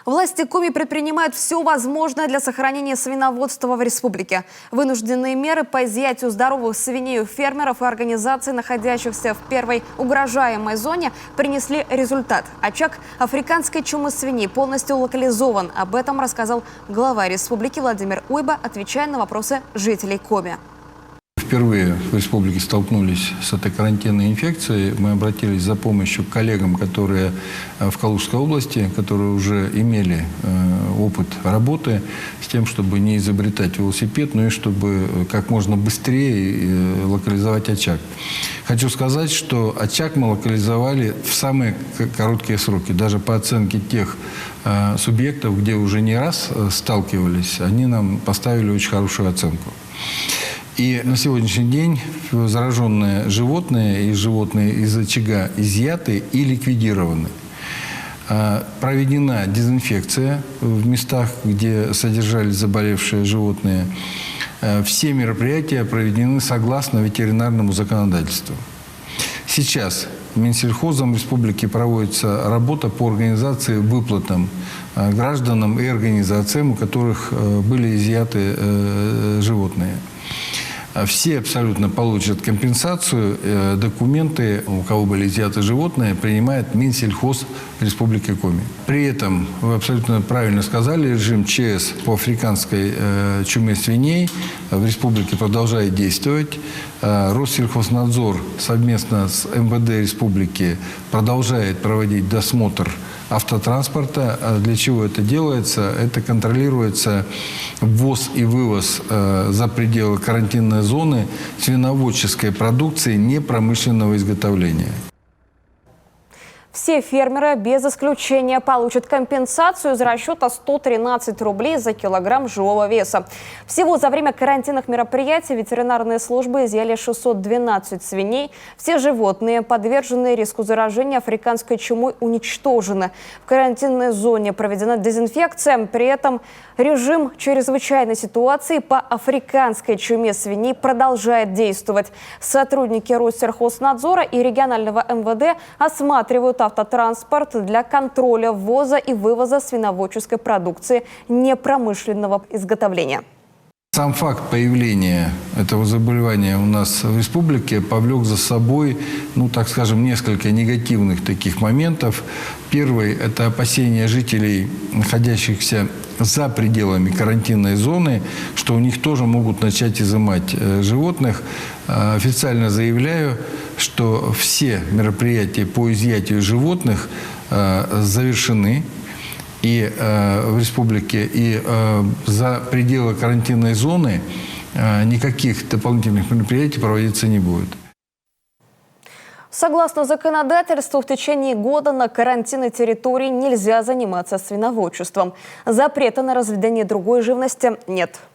Власти Коми предпринимают все возможное для сохранения свиноводства в республике. Вынужденные меры по изъятию здоровых свиней у фермеров и организаций, находящихся в первой угрожаемой зоне, принесли результат. Очаг африканской чумы свиней полностью локализован. Об этом рассказал глава республики Владимир Уйба, отвечая на вопросы жителей Коми. Впервые в республике столкнулись с этой карантинной инфекцией. Мы обратились за помощью к коллегам, которые в Калужской области, которые уже имели опыт работы с тем, чтобы не изобретать велосипед, но и чтобы как можно быстрее локализовать очаг. Хочу сказать, что очаг мы локализовали в самые короткие сроки. Даже по оценке тех субъектов, где уже не раз сталкивались, они нам поставили очень хорошую оценку. И на сегодняшний день зараженные животные и животные из очага изъяты и ликвидированы. Проведена дезинфекция в местах, где содержались заболевшие животные. Все мероприятия проведены согласно ветеринарному законодательству. Сейчас Минсельхозом республики проводится работа по организации выплатам гражданам и организациям, у которых были изъяты животные. Все абсолютно получат компенсацию. Документы, у кого были изъяты животные, принимает Минсельхоз Республики Коми. При этом, вы абсолютно правильно сказали, режим ЧС по африканской чуме свиней в республике продолжает действовать. Россельхознадзор совместно с МВД республики продолжает проводить досмотр автотранспорта. Для чего это делается? Это контролируется ввоз и вывоз за пределы карантинной зоны свиноводческой продукции непромышленного изготовления. Все фермеры без исключения получат компенсацию из расчета 113 рублей за килограмм живого веса. Всего за время карантинных мероприятий ветеринарные службы изъяли 612 свиней. Все животные, подверженные риску заражения африканской чумой, уничтожены. В карантинной зоне проведена дезинфекция. При этом режим чрезвычайной ситуации по африканской чуме свиней продолжает действовать. Сотрудники Россельхознадзора и регионального МВД осматривают автотранспорт для контроля ввоза и вывоза свиноводческой продукции непромышленного изготовления. Сам факт появления этого заболевания у нас в республике повлек за собой, так скажем, несколько негативных таких моментов. Первый – это опасения жителей, находящихся за пределами карантинной зоны, что у них тоже могут начать изымать животных. Официально заявляю, что все мероприятия по изъятию животных завершены и в республике, и за пределы карантинной зоны никаких дополнительных мероприятий проводиться не будет. Согласно законодательству, в течение года на карантинной территории нельзя заниматься свиноводчеством. Запрета на разведение другой живности нет.